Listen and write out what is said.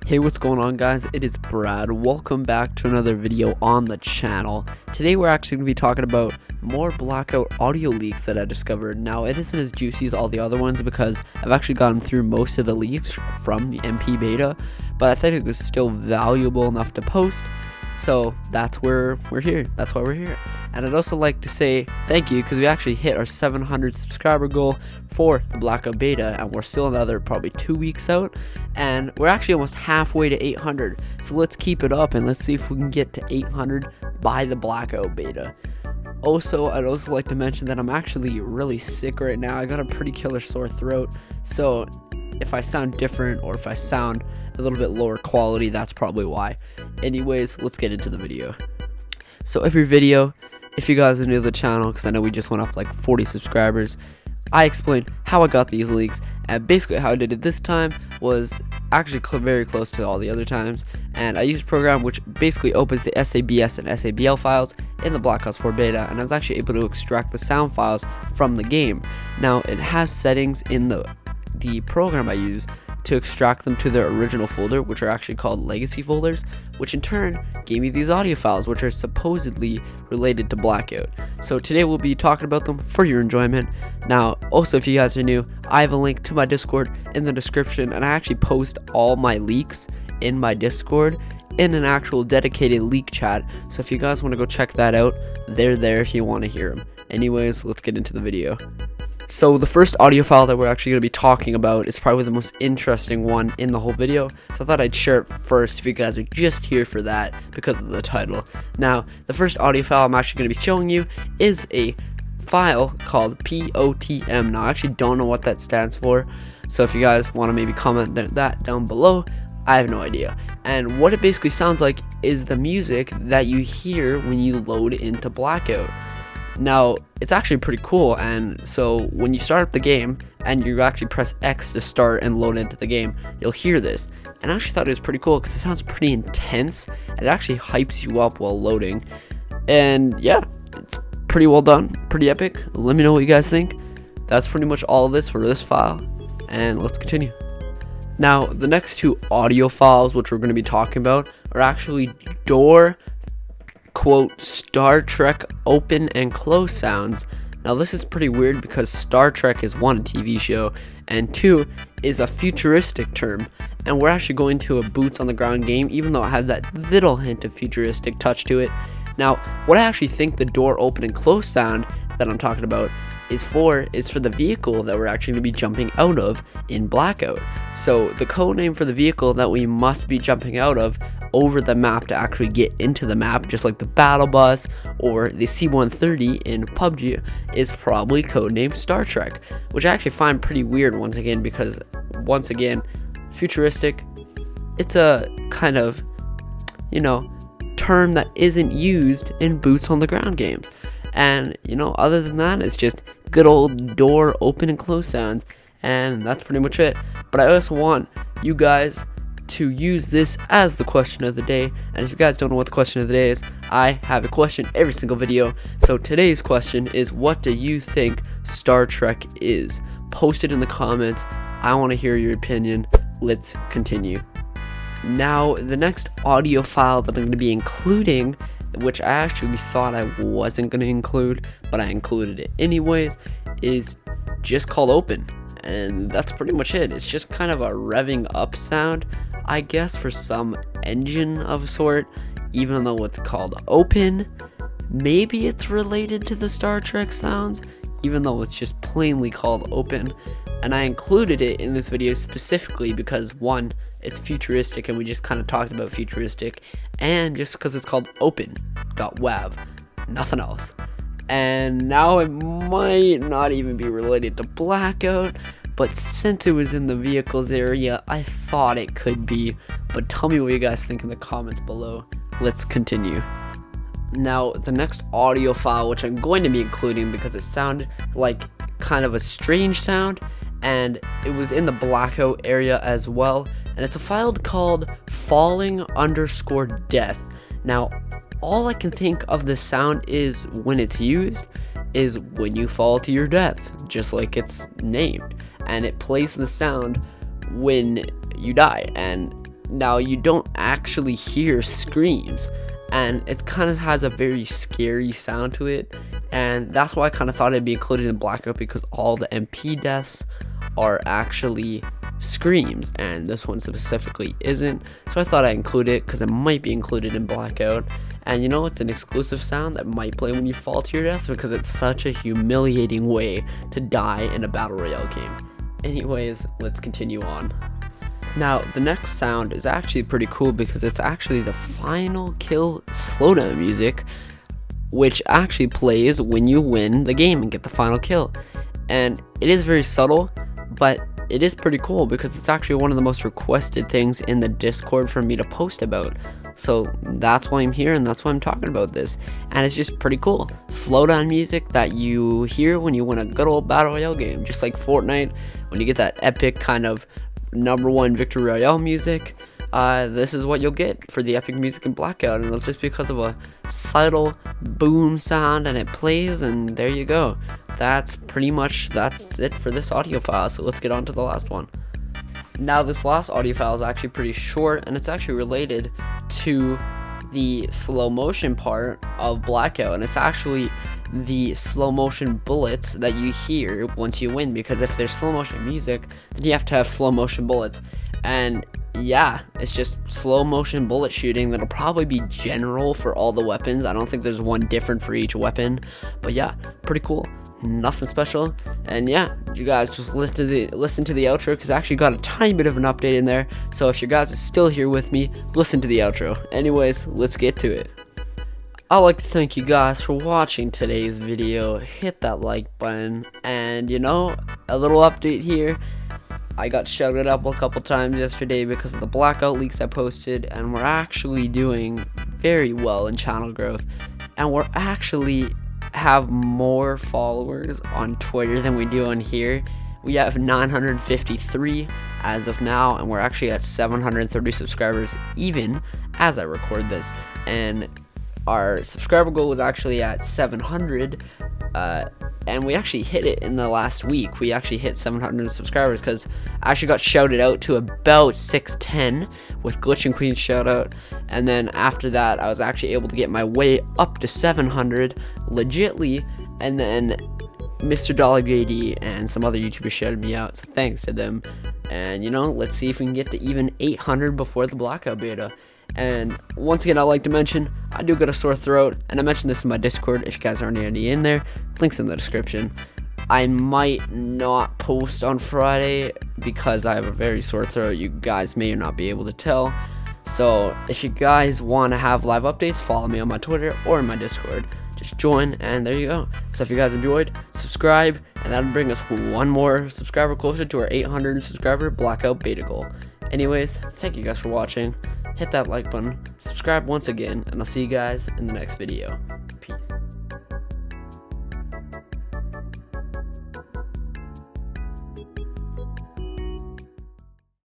Hey, what's going on, guys? It is Brad. Welcome back to another video on the channel. Today we're actually going to be talking about more Blackout audio leaks that I discovered. Now, it isn't as juicy as all the other ones because I've actually gotten through most of the leaks from the MP beta, but I think it was still valuable enough to post. So that's where we're here. That's why we're here. And I'd also like to say thank you because we actually hit our 700 subscriber goal for the Blackout beta, and we're still another probably 2 weeks out, and we're actually almost halfway to 800. So let's keep it up and let's see if we can get to 800 by the Blackout beta. Also, I'd also like to mention that I'm actually really sick right now. I got a pretty killer sore throat, so if I sound different or if I sound a little bit lower quality, that's probably why. Anyways, let's get into the video. So every video, if you guys are new to the channel, because I know we just went up like 40 subscribers, I explained how I got these leaks, and basically how I did it this time was actually very close to all the other times, and I used a program which basically opens the SABS and SABL files in the Black Ops 4 beta, and I was actually able to extract the sound files from the game. Now, it has settings in the program I use to extract them to their original folder, which are actually called legacy folders, which in turn gave me these audio files, which are supposedly related to Blackout. So today we'll be talking about them for your enjoyment. Now, also, if you guys are new, I have a link to my Discord in the description, and I actually post all my leaks in my Discord in an actual dedicated leak chat. So if you guys want to go check that out, they're there if you want to hear them. Anyways, let's get into the video. So the first audio file that we're actually going to be talking about is probably the most interesting one in the whole video, so I thought I'd share it first if you guys are just here for that because of the title. Now, the first audio file I'm actually going to be showing you is a file called POTM. Now, I actually don't know what that stands for, so if you guys want to maybe comment that down below, I have no idea. And what it basically sounds like is the music that you hear when you load into Blackout. Now, it's actually pretty cool, and so when you start up the game and you actually press X to start and load into the game, you'll hear this. And I actually thought it was pretty cool because it sounds pretty intense, and it actually hypes you up while loading. And yeah, it's pretty well done, pretty epic. Let me know what you guys think. That's pretty much all of this for this file, and let's continue. Now, the next two audio files which we're going to be talking about are actually door quote StarTrek open and close sounds. Now, this is pretty weird because StarTrek is one, a TV show, and two is a futuristic term, and we're actually going to a boots on the ground game, even though it has that little hint of futuristic touch to it. Now, what I actually think the door open and close sound that I'm talking about is for the vehicle that we're actually going to be jumping out of in Blackout. So the code name for the vehicle that we must be jumping out of over the map to actually get into the map, just like the battle bus or the C-130 in PUBG, is probably codenamed StarTrek, which I actually find pretty weird once again because, once again, futuristic, it's a kind of, term that isn't used in boots on the ground games. And, other than that, it's just good old door open and close sounds, and that's pretty much it. But I also want you guys to use this as the question of the day, and if you guys don't know what the question of the day is, I have a question every single video. So today's question is, what do you think StarTrek is? Post it in the comments. I want to hear your opinion. Let's continue. Now, the next audio file that I'm going to be including, which I actually thought I wasn't going to include, but I included it anyways, is just called open, and that's pretty much it. It's just kind of a revving up sound, I guess, for some engine of a sort, even though it's called open. Maybe it's related to the Star Trek sounds, even though it's just plainly called open. And I included it in this video specifically because, one, it's futuristic, and we just kind of talked about futuristic, and just because it's called open.wav, nothing else. And now it might not even be related to Blackout, but since it was in the vehicles area, I thought it could be. But tell me what you guys think in the comments below. Let's continue. Now, the next audio file, which I'm going to be including because it sounded like kind of a strange sound, and it was in the Blackout area as well, and it's a file called falling_death. Now, all I can think of the sound is when it's used is when you fall to your death, just like it's named, and it plays the sound when you die. And Now you don't actually hear screams, and it kind of has a very scary sound to it, and that's why I kind of thought it'd be included in Blackout, because all the MP deaths are actually screams, and this one specifically isn't. So I thought I'd include it because it might be included in Blackout. And you know, it's an exclusive sound that might play when you fall to your death, because it's such a humiliating way to die in a battle royale game. Anyways, let's continue on. Now, the next sound is actually pretty cool because it's actually the final kill slowdown music, which actually plays when you win the game and get the final kill. And it is very subtle, but it is pretty cool because it's actually one of the most requested things in the Discord for me to post about. So that's why I'm here, and that's why I'm talking about this. And it's just pretty cool. Slowdown music that you hear when you win a good old battle royale game, just like Fortnite, when you get that epic kind of #1 victory royale music. This is what you'll get for the epic music in Blackout, and it's just because of a subtle boom sound, and it plays, and there you go. That's it for this audio file. So let's get on to the last one. Now, this last audio file is actually pretty short, and it's actually related to the slow motion part of Blackout, and it's actually the slow motion bullets that you hear once you win, because if there's slow motion music, then you have to have slow motion bullets. And yeah, it's just slow motion bullet shooting that'll probably be general for all the weapons. I don't think there's one different for each weapon, but yeah, pretty cool. Nothing special. And yeah, you guys just listen to the outro, because I actually got a tiny bit of an update in there. So if you guys are still here with me, listen to the outro. Anyways, let's get to it. I'd like to thank you guys for watching today's video. Hit that like button, and you know, a little update here. I got shouted up a couple times yesterday because of the Blackout leaks I posted, and we're actually doing very well in channel growth, and we're actually have more followers on Twitter than we do on here. We have 953 as of now, and we're actually at 730 subscribers even as I record this, and our subscriber goal was actually at 700, and we actually hit it in the last week. We actually hit 700 subscribers because I actually got shouted out to about 610 with Glitch and Queen shout out, and then after that I was actually able to get my way up to 700 legitly, and then Mr. Dollar JD and some other YouTubers shouted me out, so thanks to them. And you know, let's see if we can get to even 800 before the Blackout beta. And once again, I'd like to mention, I do get a sore throat, and I mentioned this in my Discord. If you guys aren't already in there, links in the description. I might not post on Friday because I have a very sore throat. You guys may not be able to tell. So if you guys want to have live updates, follow me on my Twitter or in my Discord. Just join, and there you go. So if you guys enjoyed, subscribe, and that'll bring us one more subscriber closer to our 800 subscriber Blackout beta goal. Anyways, thank you guys for watching. Hit that like button, subscribe once again, and I'll see you guys in the next video.